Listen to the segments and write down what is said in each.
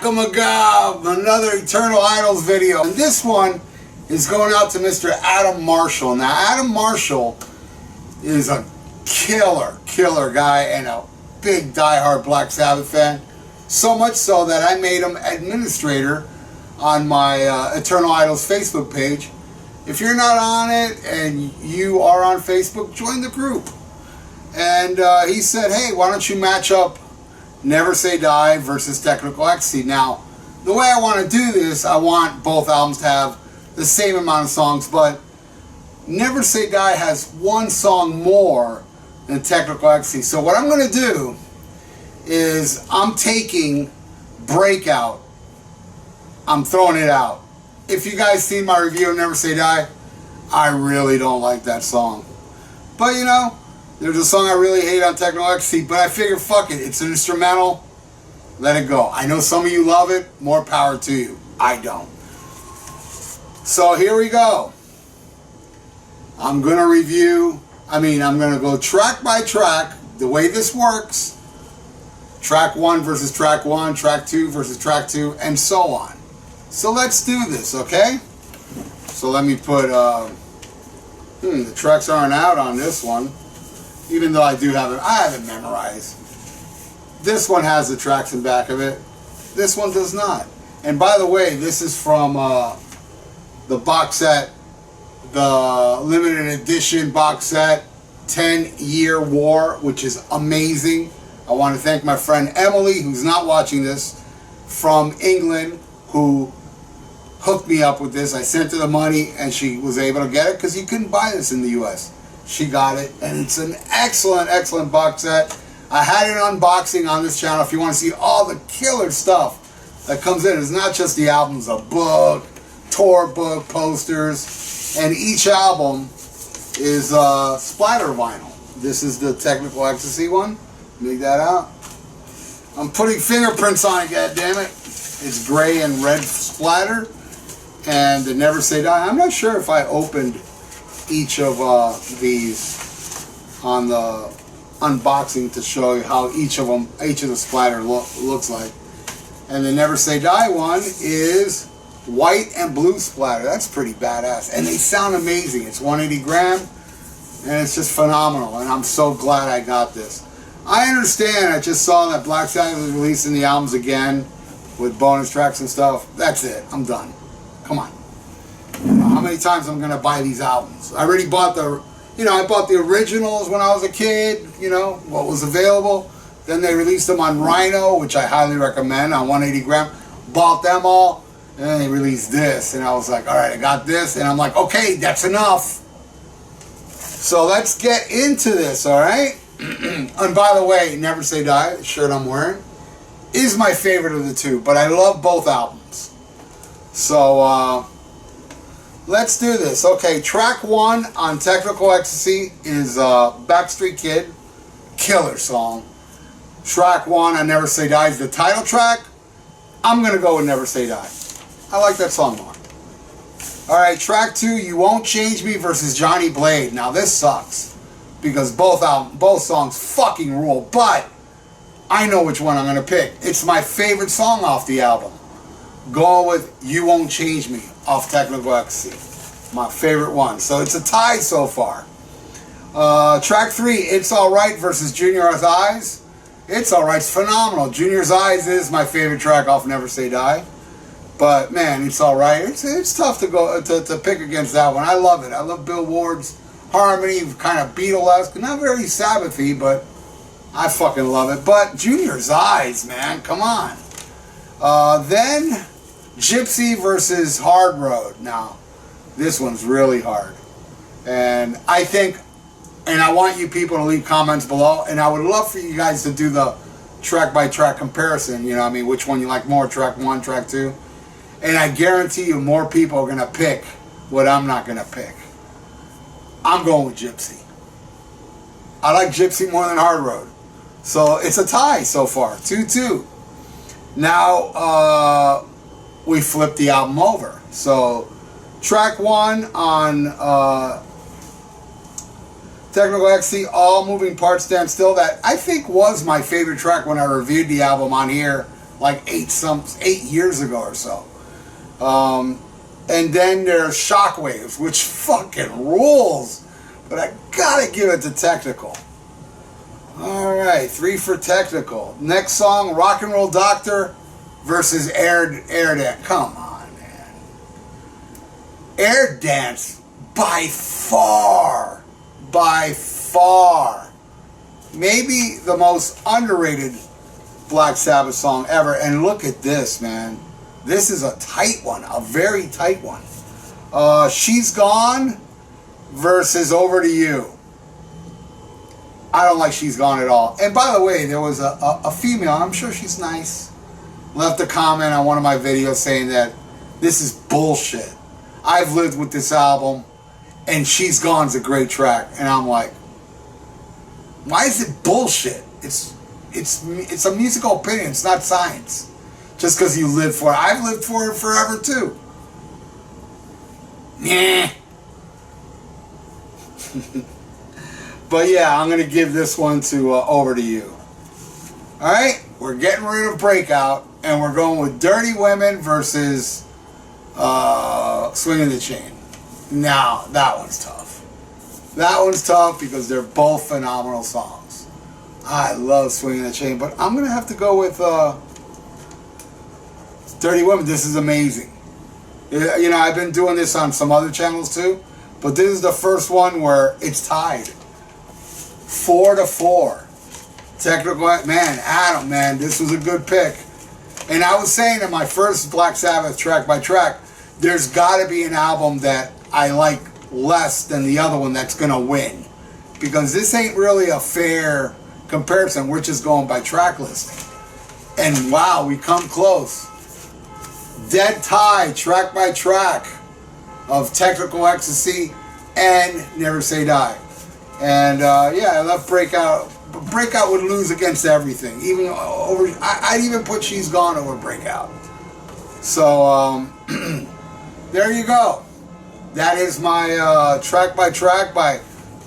SHMACKEMAGOB, another Eternal Idols video. And this one is going out to Mr. Adam Marshall. Now, Adam Marshall is a killer guy and a big diehard Black Sabbath fan. So much so that I made him administrator on my Eternal Idols Facebook page. If you're not on it and you are on Facebook, join the group. And he said, hey, why don't you match up Never Say Die versus Technical Ecstasy. Now, the way I want to do this, I want both albums to have the same amount of songs, but Never Say Die has one song more than Technical Ecstasy. So what I'm going to do is I'm taking Breakout. I'm throwing it out. If you guys seen my review of Never Say Die, I really don't like that song. But you know, there's a song I really hate on Technical Ecstasy, but I figure fuck it, it's an instrumental, let it go. I know some of you love it, more power to you. I don't. So here we go. I'm going to review, I'm going to go track by track, the way this works. Track 1 versus track 1, track 2 versus track 2, and so on. So let's do this, okay? So let me put, the tracks aren't out on this one. Even though I do have it, I have it memorized. This one has the tracks in back of it. This one does not. And by the way, this is from the box set, the limited edition box set, 10-Year War, which is amazing. I want to thank my friend Emily, who's not watching this, from England, who hooked me up with this. I sent her the money and she was able to get it because you couldn't buy this in the US. She got it, and it's an excellent box set. I had an unboxing on this channel if you want to see all the killer stuff that comes in. It's not just the albums, a book, tour book, posters, and each album is splatter vinyl. This is the Technical Ecstasy one. Make that out. I'm putting fingerprints on it, goddammit. It's gray and red splatter. And the Never Say Die. I'm not sure if I opened each of these on the unboxing to show you how each of the splatter looks like. And the Never Say Die one is white and blue splatter. That's pretty badass. And they sound amazing. It's 180 gram and it's just phenomenal. And I'm so glad I got this. I understand. I just saw that Black Sabbath was releasing the albums again with bonus tracks and stuff. That's it. I'm done. Come on. How many times I'm gonna buy these albums? I already bought I bought the originals when I was a kid, what was available. Then they released them on Rhino, which I highly recommend, on 180 gram. Bought them all, and then they released this, and I was like, all right, I got this, and I'm like, okay, that's enough. So let's get into this, all right? And by the way, Never Say Die, the shirt I'm wearing, is my favorite of the two, but I love both albums. So, let's do this. Okay, track 1 on Technical Ecstasy is Backstreet Kid, killer song. Track 1 on Never Say Die is the title track. I'm going to go with Never Say Die. I like that song more. Alright, track 2, You Won't Change Me versus Johnny Blade. Now this sucks, because both songs fucking rule, but I know which one I'm going to pick. It's my favorite song off the album. Going with You Won't Change Me off Technical Ecstasy. My favorite one. So it's a tie so far. Track 3, It's Alright versus Junior's Eyes. It's Alright, it's phenomenal. Junior's Eyes is my favorite track off Never Say Die. But man, It's Alright. It's tough to go to pick against that one. I love it. I love Bill Ward's harmony, kind of Beatlesque. Not very Sabbathy, but I fucking love it. But Junior's Eyes, man, come on. Then Gypsy versus Hard Road. Now, this one's really hard. And I think, and I want you people to leave comments below, and I would love for you guys to do the track by track comparison, which one you like more, track 1, track 2. And I guarantee you more people are going to pick what I'm not going to pick. I'm going with Gypsy. I like Gypsy more than Hard Road. So it's a tie so far, 2-2. Now, we flipped the album over. So, track 1 on Technical Ecstasy, All Moving Parts Stand Still. That I think was my favorite track when I reviewed the album on here like 8 years ago or so. And then there's Shockwaves, which fucking rules. But I gotta give it to Technical. Alright, 3 for Technical. Next song, Rock and Roll Doctor versus Air Dance. Come on, man. Air Dance, by far, maybe the most underrated Black Sabbath song ever. And look at this, man. This is a tight one, a very tight one. She's Gone versus Over to You. I don't like She's Gone at all. And by the way, there was a female, I'm sure she's nice, left a comment on one of my videos saying that this is bullshit. I've lived with this album, and She's Gone's a great track. And I'm like, why is it bullshit? It's a musical opinion. It's not science. Just because you live for it. I've lived for it forever too. Nah. But yeah, I'm going to give this one to Over to You. Alright, we're getting rid of Breakout, and we're going with Dirty Women versus Swinging the Chain. Now, that one's tough. That one's tough because they're both phenomenal songs. I love Swinging the Chain, but I'm going to have to go with Dirty Women. This is amazing. You know, I've been doing this on some other channels too, but this is the first one where it's tied. 4-4. Technical, man, Adam, man, this was a good pick. And I was saying in my first Black Sabbath track by track, there's got to be an album that I like less than the other one that's going to win. Because this ain't really a fair comparison. We're just going by track listing. And wow, we come close. Dead tie, track by track of Technical Ecstasy and Never Say Die. And yeah, I love Breakout. Breakout would lose against everything. Even over, I'd even put She's Gone over Breakout. So there you go. That is my track by track by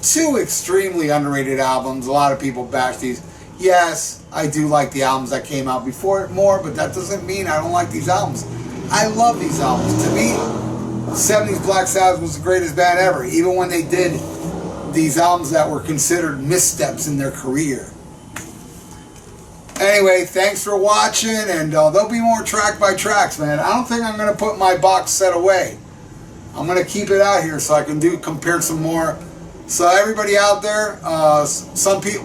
2 extremely underrated albums. A lot of people bash these. Yes, I do like the albums that came out before it more, but that doesn't mean I don't like these albums. I love these albums. To me, 70s Black Sabbath was the greatest band ever, even when they did these albums that were considered missteps in their career. Anyway, thanks for watching, and there'll be more track by tracks, man. I don't think I'm going to put my box set away. I'm going to keep it out here so I can compare some more. So everybody out there,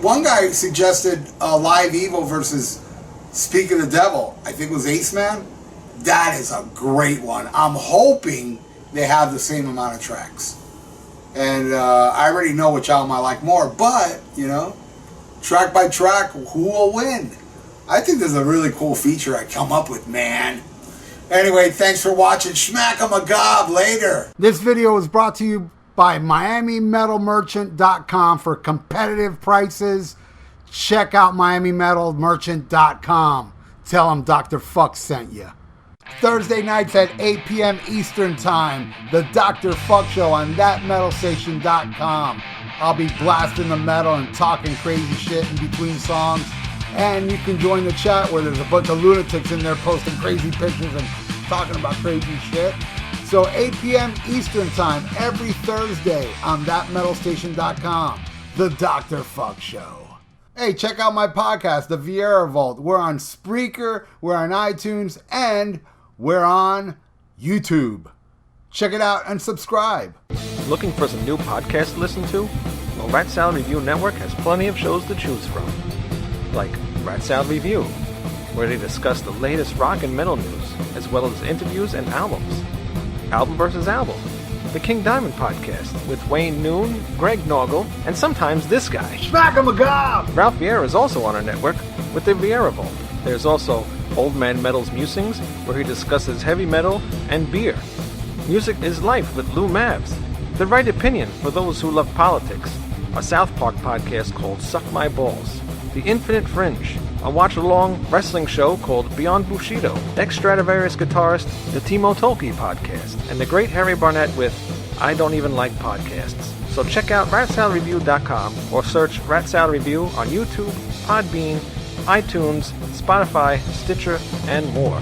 one guy suggested Live Evil versus Speak of the Devil. I think it was Ace Man. That is a great one. I'm hoping they have the same amount of tracks. And I already know which album I like more, but, you know, track by track, who will win? I think there's a really cool feature I come up with, man. Anyway, thanks for watching. SHMACKEMAGOB later. This video was brought to you by MiamiMetalMerchant.com for competitive prices. Check out MiamiMetalMerchant.com. Tell them Dr. FUKK sent you. Thursday nights at 8 p.m. Eastern Time, the Dr. FUKK Show on ThatMetalStation.com. I'll be blasting the metal and talking crazy shit in between songs. And you can join the chat where there's a bunch of lunatics in there posting crazy pictures and talking about crazy shit. So 8 p.m. Eastern Time every Thursday on ThatMetalStation.com, the Dr. FUKK Show. Hey, check out my podcast, The VIERA Vault. We're on SPREAKER, we're on iTunes, and we're on YouTube. Check it out and subscribe. Looking for some new podcasts to listen to? Well, Rat Salad Review Network has plenty of shows to choose from. Like Rat Salad Review, where they discuss the latest rock and metal news, as well as interviews and albums. Album vs. Album, the King Diamond Podcast, with Wayne Noon, Greg Noggle, and sometimes this guy. SHMACKEMAGOB! Ralph Vieira is also on our network with the VIERA Vault. There's also Old Man Metal's Musings, where he discusses heavy metal and beer. Music is Life with Lou Mavs. The Right Opinion for those who love politics. A South Park podcast called Suck My Balls. The Infinite Fringe, a watch-along wrestling show called Beyond Bushido. Ex-Stradivarius guitarist, the Timo Tolkki podcast. And the great Harry Barnett with I Don't Even Like Podcasts. So check out RatSaladReview.com or search Rat Salad Review on YouTube, Podbean, iTunes, Spotify, Stitcher, and more.